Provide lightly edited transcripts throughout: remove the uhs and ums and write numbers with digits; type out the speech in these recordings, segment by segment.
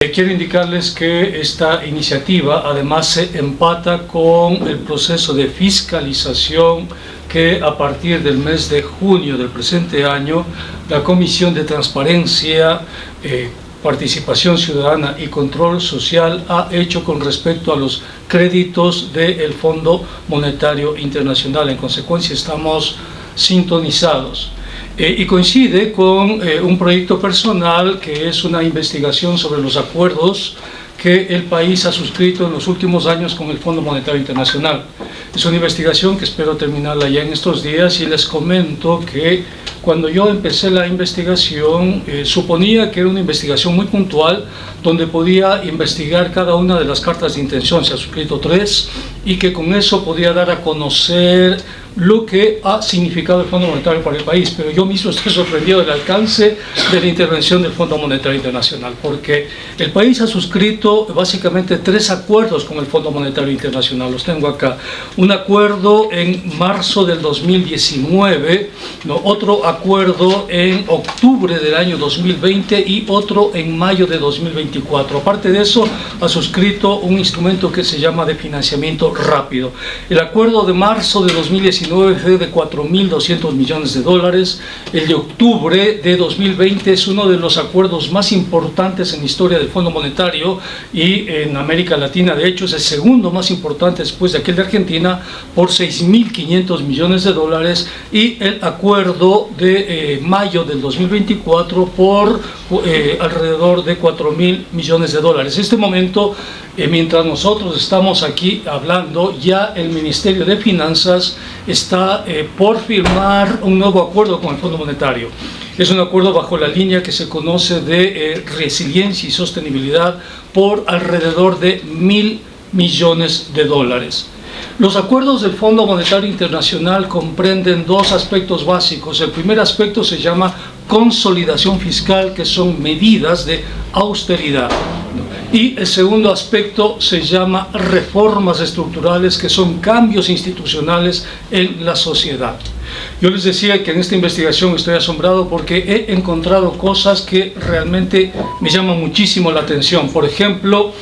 Quiero indicarles que esta iniciativa además se empata con el proceso de fiscalización que a partir del mes de junio del presente año la Comisión de Transparencia, Participación Ciudadana y Control Social ha hecho con respecto a los créditos del Fondo Monetario Internacional. En consecuencia estamos sintonizados. Y coincide con un proyecto personal que es una investigación sobre los acuerdos que el país ha suscrito en los últimos años con el Fondo Monetario Internacional. Es una investigación que espero terminarla ya en estos días y les comento que cuando yo empecé la investigación suponía que era una investigación muy puntual donde podía investigar cada una de las cartas de intención, se ha suscrito 3, y que con eso podía dar a conocer lo que ha significado el Fondo Monetario para el país, pero yo mismo estoy sorprendido del alcance de la intervención del Fondo Monetario Internacional, porque el país ha suscrito básicamente 3 acuerdos con el Fondo Monetario Internacional, los tengo acá. Un acuerdo en marzo del 2019, otro acuerdo en octubre del año 2020 y otro en mayo de 2024. Aparte de eso, ha suscrito un instrumento que se llama de financiamiento rápido. El acuerdo de marzo de 2019 fue de 4.200 millones de dólares. El de octubre de 2020 es uno de los acuerdos más importantes en la historia del Fondo Monetario y en América Latina. De hecho, es el segundo más importante después de aquel de Argentina por 6.500 millones de dólares, y el acuerdo de mayo del 2024 por alrededor de 4.000 millones de dólares. En este momento, mientras nosotros estamos aquí hablando, ya el Ministerio de Finanzas está por firmar un nuevo acuerdo con el Fondo Monetario. Es un acuerdo bajo la línea que se conoce de resiliencia y sostenibilidad por alrededor de 1.000 millones de dólares. Los acuerdos del Fondo Monetario Internacional comprenden 2 aspectos básicos. El primer aspecto se llama consolidación fiscal, que son medidas de austeridad. Y el segundo aspecto se llama reformas estructurales, que son cambios institucionales en la sociedad. Yo les decía que en esta investigación estoy asombrado porque he encontrado cosas que realmente me llaman muchísimo la atención. Por ejemplo,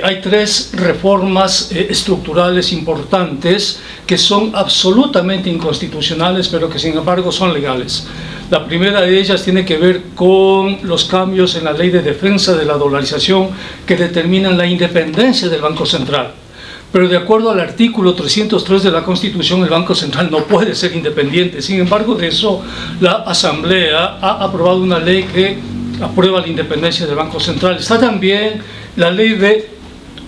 hay 3 reformas estructurales importantes que son absolutamente inconstitucionales, pero que sin embargo son legales. La primera de ellas tiene que ver con los cambios en la ley de defensa de la dolarización que determinan la independencia del Banco Central. Pero de acuerdo al artículo 303 de la Constitución, el Banco Central no puede ser independiente. Sin embargo, de eso la Asamblea ha aprobado una ley que aprueba la independencia del Banco Central. Está también la ley de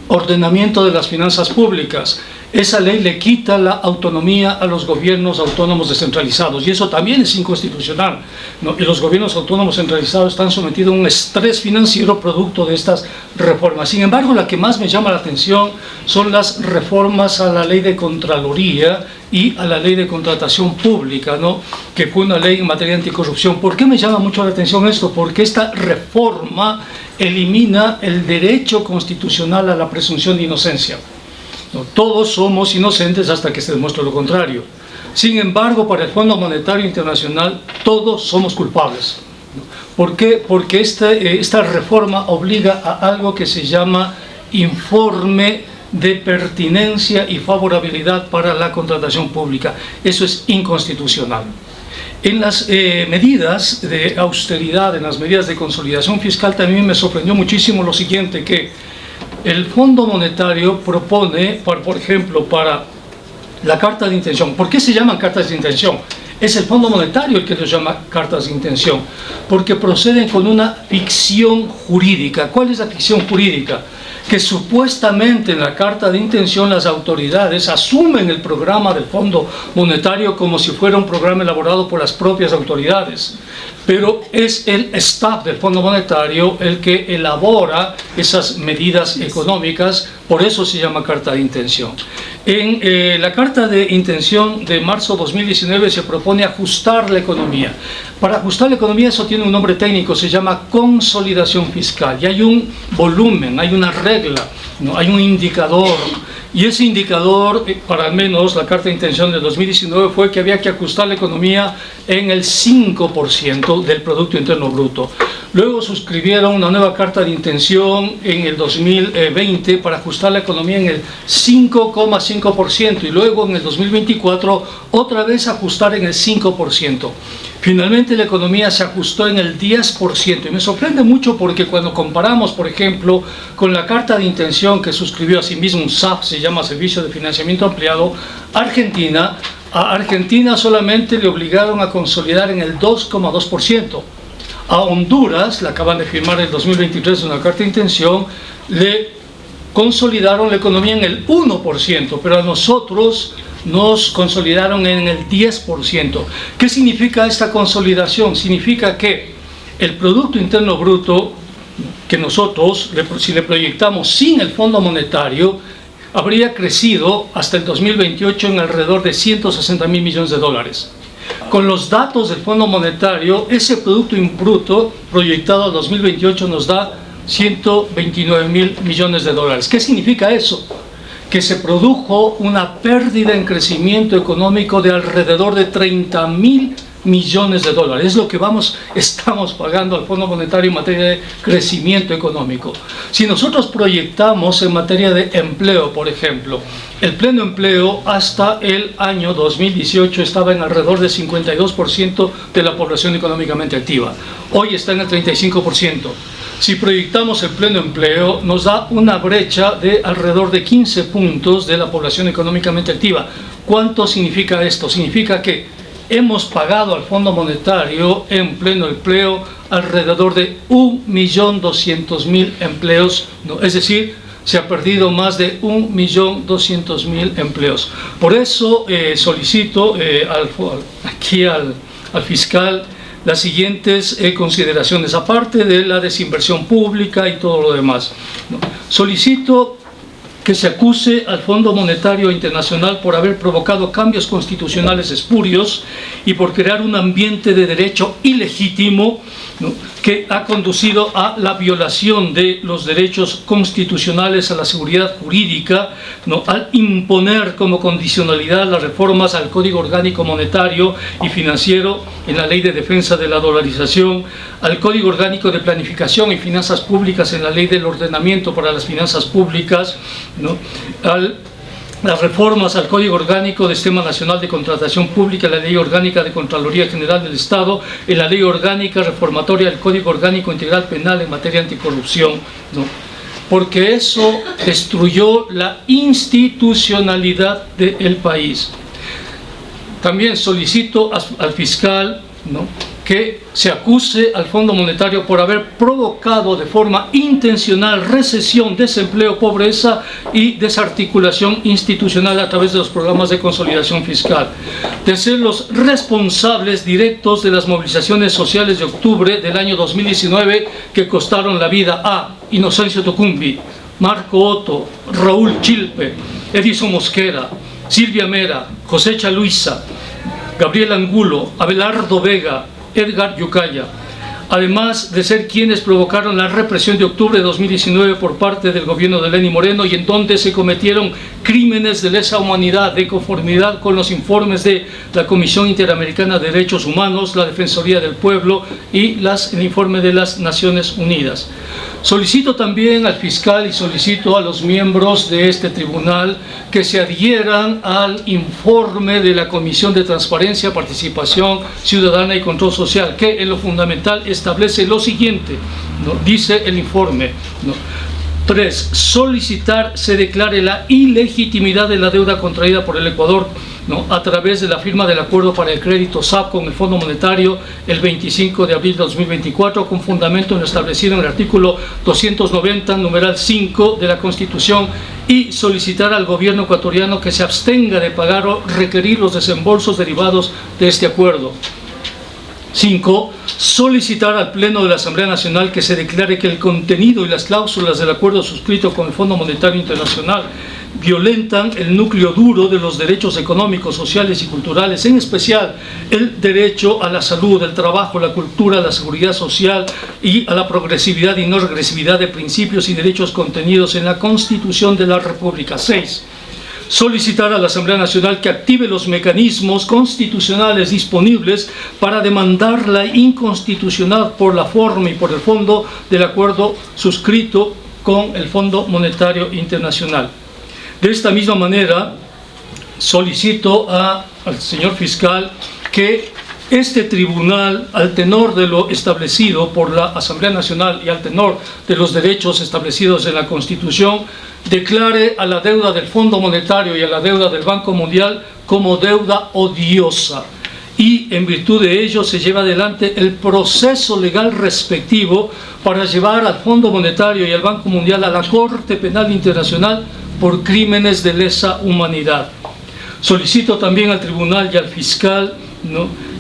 ordenamiento de las finanzas públicas. Esa ley le quita la autonomía a los gobiernos autónomos descentralizados, y eso también es inconstitucional, Y los gobiernos autónomos centralizados están sometidos a un estrés financiero producto de estas reformas. Sin embargo, la que más me llama la atención son las reformas a la ley de Contraloría y a la ley de contratación pública, que fue una ley en materia anticorrupción. ¿Por qué me llama mucho la atención esto? Porque esta reforma elimina el derecho constitucional a la presunción de inocencia. Todos somos inocentes hasta que se demuestre lo contrario. Sin embargo, para el Fondo Monetario Internacional todos somos culpables. ¿Por qué? Porque esta reforma obliga a algo que se llama informe de pertinencia y favorabilidad para la contratación pública. Eso es inconstitucional. En las medidas de austeridad, en las medidas de consolidación fiscal, también me sorprendió muchísimo lo siguiente, que el Fondo Monetario propone, por ejemplo, para la carta de intención. ¿Por qué se llaman cartas de intención? Es el Fondo Monetario el que los llama cartas de intención, porque proceden con una ficción jurídica. ¿Cuál es la ficción jurídica? Que supuestamente en la carta de intención las autoridades asumen el programa del Fondo Monetario como si fuera un programa elaborado por las propias autoridades, pero es el staff del Fondo Monetario el que elabora esas medidas económicas. Por eso se llama carta de intención. En la carta de intención de marzo de 2019 se propone ajustar la economía. Para ajustar la economía, eso tiene un nombre técnico, se llama consolidación fiscal. Y hay un volumen, hay una regla, hay un indicador. Y ese indicador, para al menos la carta de intención de 2019, fue que había que ajustar la economía en el 5% del Producto Interno Bruto. Luego suscribieron una nueva carta de intención en el 2020 para ajustar la economía en el 5,5% y luego en el 2024 otra vez ajustar en el 5%. Finalmente la economía se ajustó en el 10% y me sorprende mucho porque cuando comparamos, por ejemplo, con la carta de intención que suscribió asimismo un SAF, se llama Servicio de Financiamiento Ampliado, a Argentina solamente le obligaron a consolidar en el 2,2%. A Honduras, la acaban de firmar en el 2023 una carta de intención, le consolidaron la economía en el 1%, pero a nosotros nos consolidaron en el 10%. ¿Qué significa esta consolidación? Significa que el Producto Interno Bruto que nosotros, si le proyectamos sin el Fondo Monetario, habría crecido hasta el 2028 en alrededor de 160.000 millones de dólares. Con los datos del Fondo Monetario, ese Producto Bruto proyectado al 2028 nos da 129.000 millones de dólares. ¿Qué significa eso? Que se produjo una pérdida en crecimiento económico de alrededor de 30.000 millones de dólares. Es lo que estamos pagando al Fondo Monetario en materia de crecimiento económico. Si nosotros proyectamos en materia de empleo, por ejemplo, el pleno empleo hasta el año 2018 estaba en alrededor del 52% de la población económicamente activa. Hoy está en el 35%. Si proyectamos el pleno empleo, nos da una brecha de alrededor de 15 puntos de la población económicamente activa. ¿Cuánto significa esto? Significa que hemos pagado al Fondo Monetario en pleno empleo alrededor de 1.200.000 empleos, ¿no? Es decir, se ha perdido más de 1.200.000 empleos. Por eso solicito aquí al fiscal las siguientes consideraciones, aparte de la desinversión pública y todo lo demás, ¿no? Solicito que se acuse al Fondo Monetario Internacional por haber provocado cambios constitucionales espurios y por crear un ambiente de derecho ilegítimo, ¿no?, que ha conducido a la violación de los derechos constitucionales a la seguridad jurídica, ¿no?, al imponer como condicionalidad las reformas al Código Orgánico Monetario y Financiero en la Ley de Defensa de la Dolarización, al Código Orgánico de Planificación y Finanzas Públicas en la Ley del Ordenamiento para las Finanzas Públicas, ¿no?, las reformas al Código Orgánico del Sistema Nacional de Contratación Pública, la Ley Orgánica de Contraloría General del Estado, en la Ley Orgánica Reformatoria del Código Orgánico Integral Penal en materia anticorrupción, ¿no?, porque eso destruyó la institucionalidad del país. También solicito al fiscal, ¿no?, que se acuse al Fondo Monetario por haber provocado de forma intencional recesión, desempleo, pobreza y desarticulación institucional a través de los programas de consolidación fiscal, de ser los responsables directos de las movilizaciones sociales de octubre del año 2019 que costaron la vida a Inocencio Tocumbi, Marco Otto, Raúl Chilpe, Edison Mosquera, Silvia Mera, Josecha Luisa, Gabriel Angulo, Abelardo Vega, Edgar Yucaya, además de ser quienes provocaron la represión de octubre de 2019 por parte del gobierno de Lenín Moreno, y en donde se cometieron crímenes de lesa humanidad de conformidad con los informes de la Comisión Interamericana de Derechos Humanos, la Defensoría del Pueblo y el informe de las Naciones Unidas. Solicito también al fiscal y solicito a los miembros de este tribunal que se adhieran al informe de la Comisión de Transparencia, Participación Ciudadana y Control Social, que en lo fundamental establece lo siguiente, ¿no?, dice el informe, ¿no? 3. Solicitar se declare la ilegitimidad de la deuda contraída por el Ecuador, ¿no?, a través de la firma del acuerdo para el crédito SAF con el Fondo Monetario el 25 de abril de 2024, con fundamento en lo establecido en el artículo 290, numeral 5 de la Constitución, y solicitar al gobierno ecuatoriano que se abstenga de pagar o requerir los desembolsos derivados de este acuerdo. 5. Solicitar al Pleno de la Asamblea Nacional que se declare que el contenido y las cláusulas del acuerdo suscrito con el Fondo Monetario Internacional violentan el núcleo duro de los derechos económicos, sociales y culturales, en especial el derecho a la salud, el trabajo, la cultura, la seguridad social y a la progresividad y no regresividad de principios y derechos contenidos en la Constitución de la República. 6. solicitar a la Asamblea Nacional que active los mecanismos constitucionales disponibles para demandar la inconstitucionalidad por la forma y por el fondo del acuerdo suscrito con el Fondo Monetario Internacional. De esta misma manera, solicito al señor fiscal que este tribunal, al tenor de lo establecido por la Asamblea Nacional y al tenor de los derechos establecidos en la Constitución, declare a la deuda del Fondo Monetario y a la deuda del Banco Mundial como deuda odiosa, y en virtud de ello se lleva adelante el proceso legal respectivo para llevar al Fondo Monetario y al Banco Mundial a la Corte Penal Internacional por crímenes de lesa humanidad. Solicito también al tribunal y al fiscal,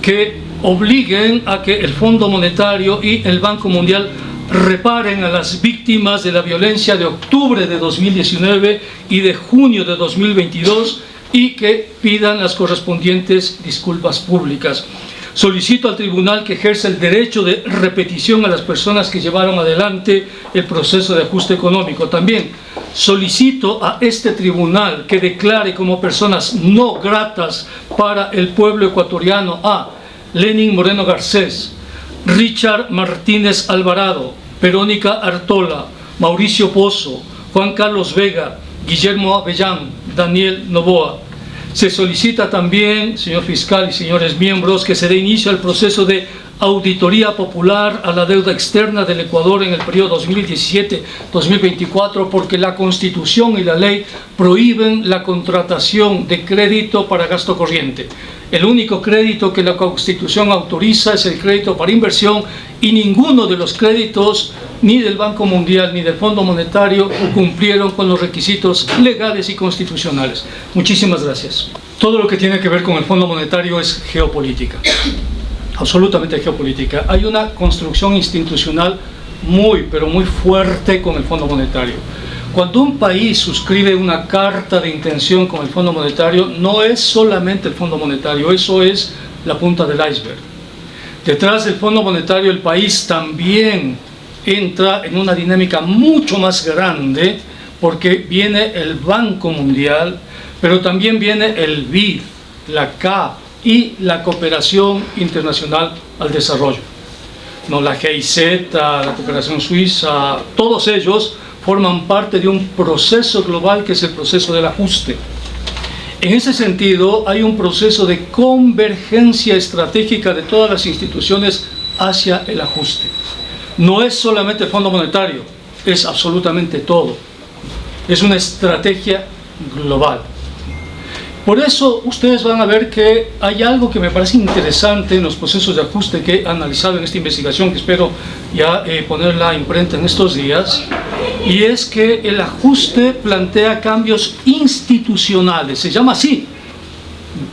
que obliguen a que el Fondo Monetario y el Banco Mundial reparen a las víctimas de la violencia de octubre de 2019 y de junio de 2022 y que pidan las correspondientes disculpas públicas. Solicito al tribunal que ejerza el derecho de repetición a las personas que llevaron adelante el proceso de ajuste económico. También solicito a este tribunal que declare como personas no gratas para el pueblo ecuatoriano a Lenin Moreno Garcés, Richard Martínez Alvarado, Verónica Artola, Mauricio Pozo, Juan Carlos Vega, Guillermo Avellán, Daniel Noboa. Se solicita también, señor fiscal y señores miembros, que se dé inicio al proceso de auditoría popular a la deuda externa del Ecuador en el periodo 2017-2024, porque la Constitución y la ley prohíben la contratación de crédito para gasto corriente. El único crédito que la Constitución autoriza es el crédito para inversión, y ninguno de los créditos, ni del Banco Mundial ni del Fondo Monetario, cumplieron con los requisitos legales y constitucionales. Muchísimas gracias. Todo lo que tiene que ver con el Fondo Monetario es geopolítica, absolutamente geopolítica. Hay una construcción institucional pero muy fuerte con el Fondo Monetario. Cuando un país suscribe una carta de intención con el Fondo Monetario, no es solamente el Fondo Monetario, eso es la punta del iceberg. Detrás del Fondo Monetario, el país también entra en una dinámica mucho más grande, porque viene el Banco Mundial, pero también viene el BID, la CAF y la Cooperación Internacional al Desarrollo. La GIZ, la Cooperación Suiza, todos ellos forman parte de un proceso global que es el proceso del ajuste. En ese sentido, hay un proceso de convergencia estratégica de todas las instituciones hacia el ajuste. No es solamente el Fondo Monetario, es absolutamente todo. Es una estrategia global. Por eso ustedes van a ver que hay algo que me parece interesante en los procesos de ajuste que he analizado en esta investigación, que espero ya poner la imprenta en estos días, y es que el ajuste plantea cambios institucionales, se llama así,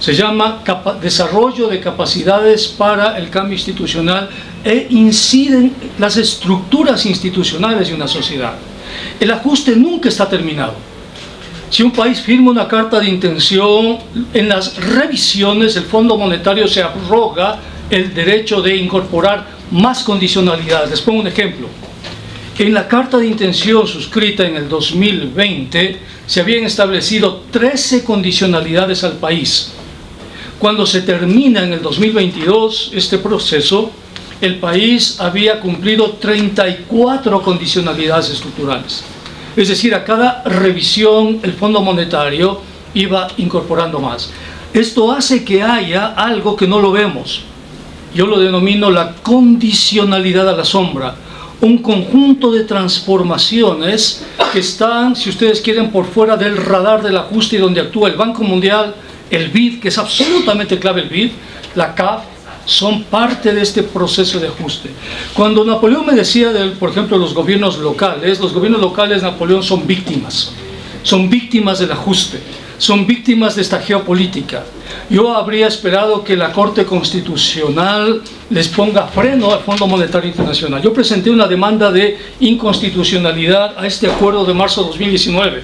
se llama desarrollo de capacidades para el cambio institucional, e inciden las estructuras institucionales de una sociedad. El ajuste nunca está terminado. Si un país firma una carta de intención, en las revisiones el Fondo Monetario se arroga el derecho de incorporar más condicionalidades. Les pongo un ejemplo. En la carta de intención suscrita en el 2020 se habían establecido 13 condicionalidades al país. Cuando se termina en el 2022 este proceso, el país había cumplido 34 condicionalidades estructurales. Es decir, a cada revisión el Fondo Monetario iba incorporando más. Esto hace que haya algo que no lo vemos. Yo lo denomino la condicionalidad a la sombra. Un conjunto de transformaciones que están, si ustedes quieren, por fuera del radar del ajuste, y donde actúa el Banco Mundial, el BID, que es absolutamente clave el BID, la CAF, son parte de este proceso de ajuste. Cuando Napoleón me decía, por ejemplo, los gobiernos locales Napoleón son víctimas del ajuste, son víctimas de esta geopolítica. Yo habría esperado que la Corte Constitucional les ponga freno al Fondo Monetario Internacional. Yo presenté una demanda de inconstitucionalidad a este acuerdo de marzo de 2019,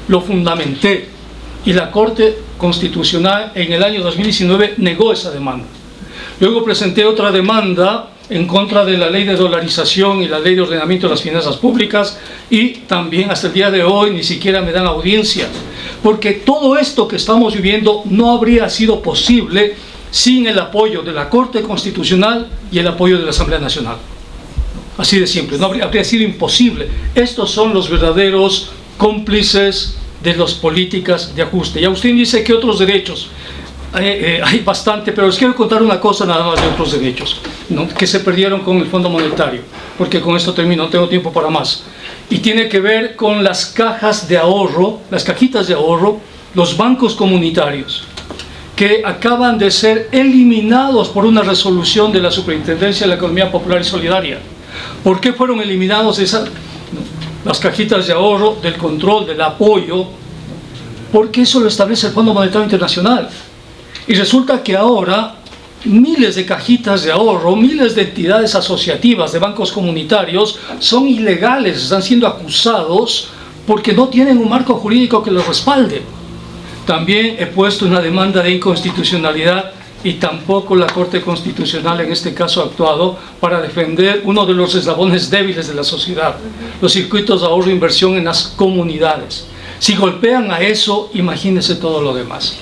lo fundamenté, y la Corte Constitucional en el año 2019 negó esa demanda. Luego presenté otra demanda en contra de la ley de dolarización y la ley de ordenamiento de las finanzas públicas, y también hasta el día de hoy ni siquiera me dan audiencia. porque todo esto que estamos viviendo no habría sido posible sin el apoyo de la Corte Constitucional y el apoyo de la Asamblea Nacional. Así de simple, no habría sido imposible. Estos son los verdaderos cómplices de las políticas de ajuste. Y Agustín dice que otros derechos, hay bastante, pero les quiero contar una cosa nada más de otros derechos, ¿no?, que se perdieron con el Fondo Monetario, porque con esto termino, no tengo tiempo para más. Y tiene que ver con las cajas de ahorro, las cajitas de ahorro, los bancos comunitarios, que acaban de ser eliminados por una resolución de la Superintendencia de la Economía Popular y Solidaria. ¿Por qué fueron eliminados las cajitas de ahorro del control, del apoyo? Porque eso lo establece el Fondo Monetario Internacional. Y resulta que ahora miles de cajitas de ahorro, miles de entidades asociativas de bancos comunitarios son ilegales, están siendo acusados porque no tienen un marco jurídico que los respalde. También he puesto una demanda de inconstitucionalidad y tampoco la Corte Constitucional en este caso ha actuado para defender uno de los eslabones débiles de la sociedad, los circuitos de ahorro e inversión en las comunidades. Si golpean a eso, imagínense todo lo demás.